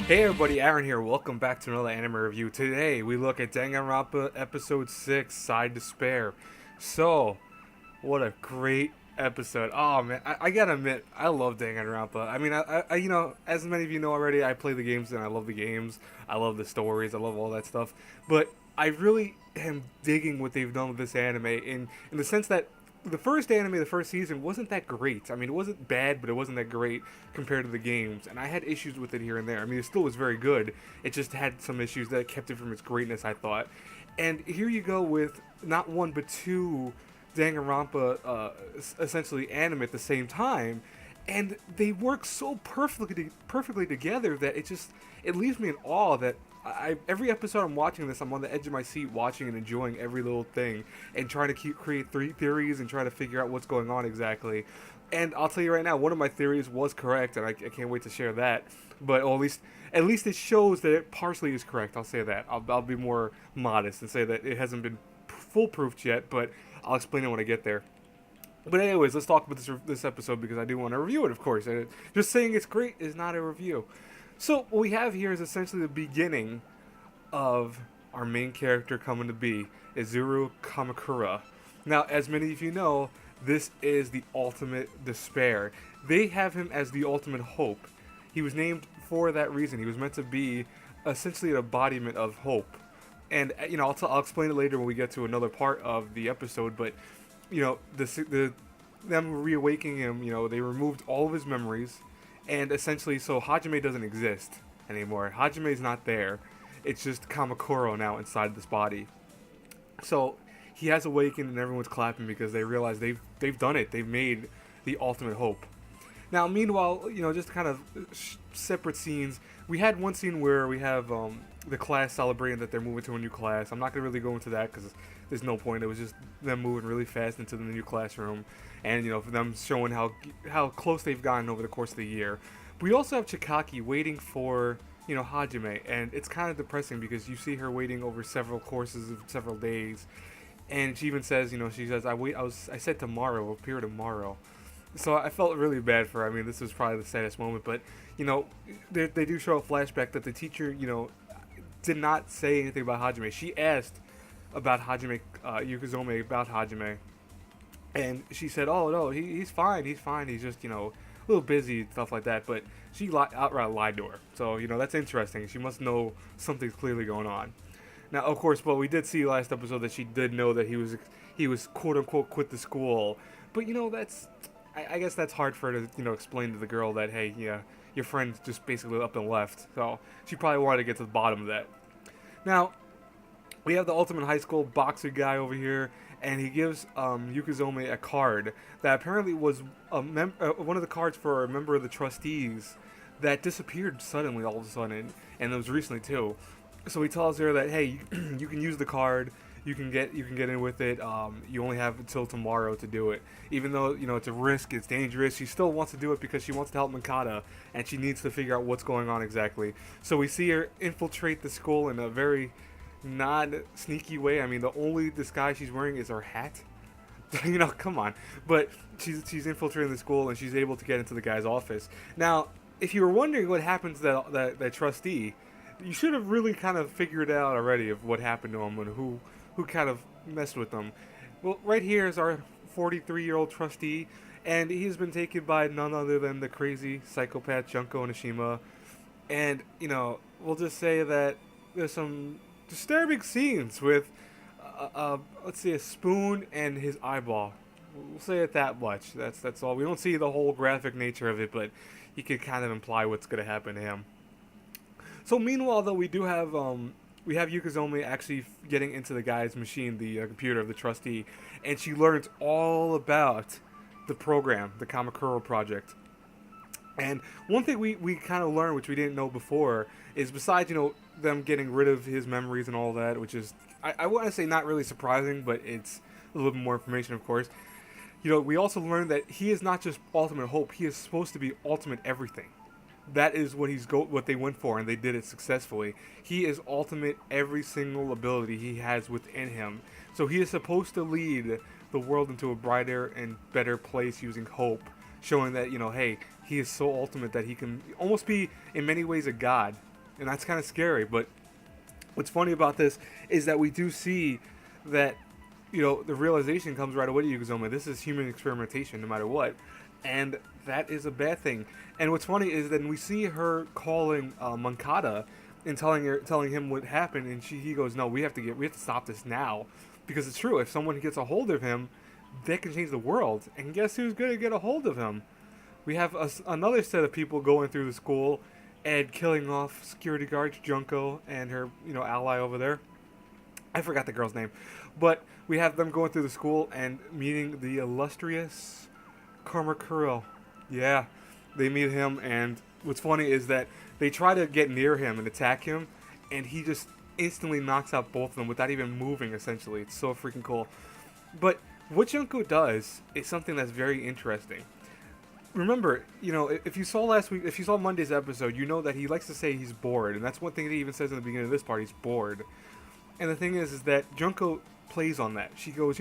Hey everybody, Aaron here. Welcome back to another anime review. Today we look at Danganronpa Episode 6, Side Despair. So, what a great episode. Oh man, I gotta admit, I love Danganronpa. I mean, as many of you know already, I play the games and I love the games. I love the stories, I love all that stuff. But I really am digging what they've done with this anime in the sense that the first anime, the first season, wasn't that great. I mean, it wasn't bad, but it wasn't that great compared to the games. And I had issues with it here and there. I mean, it still was very good. It just had some issues that kept it from its greatness, I thought. And here you go with not one, but two Danganronpa, essentially anime at the same time. And they work so perfectly together that it leaves me in awe that every episode I'm watching this, I'm on the edge of my seat watching and enjoying every little thing and trying to create theories and trying to figure out what's going on exactly. And I'll tell you right now, one of my theories was correct, and I can't wait to share that. But at least it shows that it partially is correct. I'll say that. I'll be more modest and say that it hasn't been foolproofed yet, but I'll explain it when I get there. But anyways, let's talk about this episode because I do want to review it, of course. And just saying it's great is not a review. So what we have here is essentially the beginning of our main character coming to be, Izuru Kamakura. Now, as many of you know, this is the ultimate despair. They have him as the ultimate hope. He was named for that reason. He was meant to be essentially an embodiment of hope. And I'll explain it later when we get to another part of the episode. But them reawakening him, they removed all of his memories, and essentially, so Hajime doesn't exist anymore. Hajime is not there. It's just Kamakura now inside this body. So he has awakened, and everyone's clapping because they realize they've done it. They've made the ultimate hope. Now, meanwhile, just kind of separate scenes. We had one scene where we have the class celebrating that they're moving to a new class. I'm not going to really go into that because there's no point. It was just them moving really fast into the new classroom and, for them showing how close they've gotten over the course of the year. But we also have Chikaki waiting for, Hajime, and it's kind of depressing because you see her waiting over several courses of several days. And she even says, she says, I said tomorrow, appear tomorrow. So I felt really bad for her. I mean, this was probably the saddest moment, but, they do show a flashback that the teacher, did not say anything about Hajime. She asked about Hajime, Yukizome about Hajime, and she said, "Oh no, he's fine. He's just a little busy and stuff like that." But she outright lied to her. So that's interesting. She must know something's clearly going on. Now, of course, but we did see last episode that she did know that he was quote unquote quit the school. But that's I guess that's hard for her to explain to the girl that, hey, yeah, your friend just basically up and left. So she probably wanted to get to the bottom of that. Now, we have the ultimate high school boxer guy over here, and he gives Yukizome a card that apparently was one of the cards for a member of the trustees that disappeared suddenly all of a sudden, and it was recently too. So he tells her that, hey, you can use the card. You can get in with it. You only have until tomorrow to do it. Even though it's a risk, it's dangerous. She still wants to do it because she wants to help Mikata, and she needs to figure out what's going on exactly. So we see her infiltrate the school in a very not sneaky way. I mean, the only disguise she's wearing is her hat. Come on. But she's infiltrating the school, and she's able to get into the guy's office. Now, if you were wondering what happened to that trustee, you should have really kind of figured out already of what happened to him and who kind of messed with them. Well, right here is our 43-year-old trustee, and he's been taken by none other than the crazy psychopath Junko Nishima. And, we'll just say that there's some disturbing scenes with, let's see, a spoon and his eyeball. We'll say it that much. That's all. We don't see the whole graphic nature of it, but you could kind of imply what's going to happen to him. So meanwhile, though, we have Yukizome actually getting into the guy's machine, the computer of the trustee, and she learns all about the program, the Kamakura project. And one thing we kind of learned, which we didn't know before, is besides, them getting rid of his memories and all that, which is, I want to say not really surprising, but it's a little bit more information, of course. We also learned that he is not just ultimate hope, he is supposed to be ultimate everything. That is what they went for, and they did it successfully. He is ultimate every single ability he has within him. So he is supposed to lead the world into a brighter and better place using hope, showing that, hey, he is so ultimate that he can almost be, in many ways, a god. and that's kind of scary. But what's funny about this is that we do see that, the realization comes right away to Yukazoma. This is human experimentation, no matter what, and that is a bad thing. And what's funny is that we see her calling Mankata and telling him what happened, and he goes, "No, we have to stop this now, because it's true. If someone gets a hold of him, they can change the world. And guess who's gonna get a hold of him? We have another set of people going through the school and killing off security guards, Junko and her, ally over there. I forgot the girl's name, but we have them going through the school and meeting the illustrious Kamakura. Yeah, they meet him, and what's funny is that they try to get near him and attack him, and he just instantly knocks out both of them without even moving, essentially. It's so freaking cool. But what Junko does is something that's very interesting. Remember, if you saw Monday's episode, you know that he likes to say he's bored, and that's one thing that he even says in the beginning of this part, he's bored. And the thing is that Junko plays on that. She goes,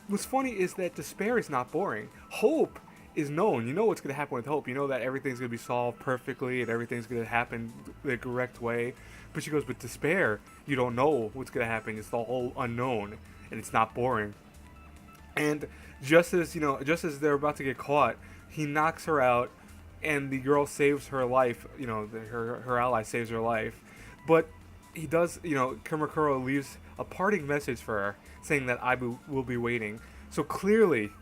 what's funny is that despair is not boring. Hope is known. You know what's going to happen with hope. You know that everything's going to be solved perfectly and everything's going to happen the correct way. But she goes, but despair, you don't know what's going to happen. It's the whole unknown, and it's not boring. And just as they're about to get caught, he knocks her out, and the girl saves her life. Her ally saves her life. But he does, Kamakura leaves a parting message for her, saying that I will be waiting. So clearly,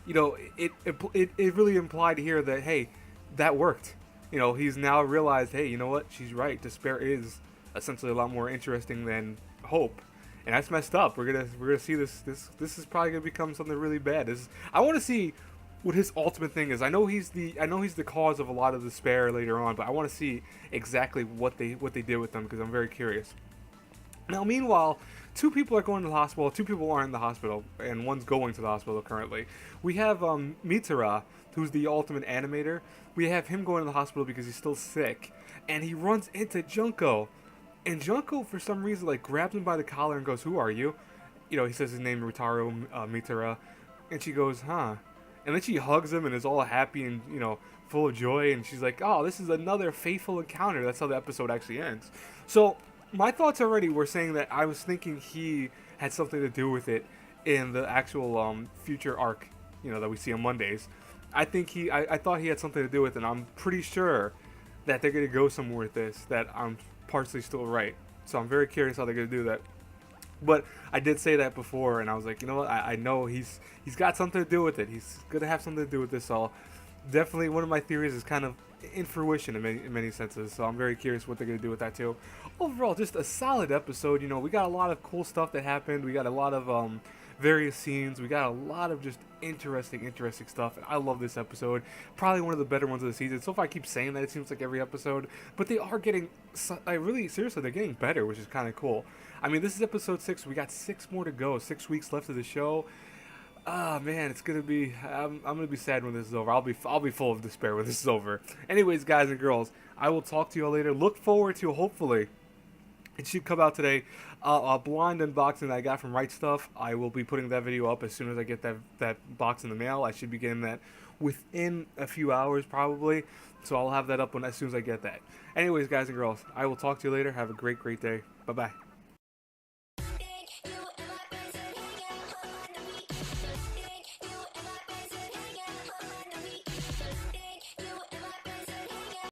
it really implied here that, hey, that worked. He's now realized, hey, you know what? She's right. Despair is essentially a lot more interesting than hope. And that's messed up. We're gonna see this is probably gonna become something really bad. I want to see what his ultimate thing is. I know he's the cause of a lot of despair later on, but I want to see exactly what they did with them, because I'm very curious. Now, meanwhile, 2 people are going to the hospital. 2 people are in the hospital, and one's going to the hospital currently. We have Mitara, who's the ultimate animator. We have him going to the hospital because he's still sick, and he runs into Junko. And Junko, for some reason, grabs him by the collar and goes, "Who are you?" He says his name, Ritaro Mitara. And she goes, "Huh." And then she hugs him and is all happy and, full of joy. And she's like, "Oh, this is another faithful encounter." That's how the episode actually ends. So my thoughts already were saying that I was thinking he had something to do with it in the actual future arc, that we see on Mondays. I thought he had something to do with it. And I'm pretty sure that they're going to go somewhere with this, that I'm partially still right. So I'm very curious how they're going to do that. But I did say that before, and I was like, you know what? I know he's got something to do with it. He's going to have something to do with this all. Definitely one of my theories is kind of in fruition in many senses. So I'm very curious what they're going to do with that too. Overall, just a solid episode. We got a lot of cool stuff that happened. We got a lot of various scenes. We got a lot of just interesting stuff. And I love this episode. Probably one of the better ones of the season. So far, I keep saying that, it seems like every episode. But they are getting, seriously, they're getting better, which is kind of cool. I mean, this is episode 6. We got 6 more to go. 6 weeks left of the show. Ah, man, it's gonna be. I'm gonna be sad when this is over. I'll be full of despair when this is over. Anyways, guys and girls, I will talk to you all later. Look forward to, hopefully, it should come out today, a blind unboxing that I got from Right Stuff. I will be putting that video up as soon as I get that box in the mail. I should be getting that within a few hours, probably. So I'll have that up as soon as I get that. Anyways, guys and girls, I will talk to you later. Have a great day. Bye bye.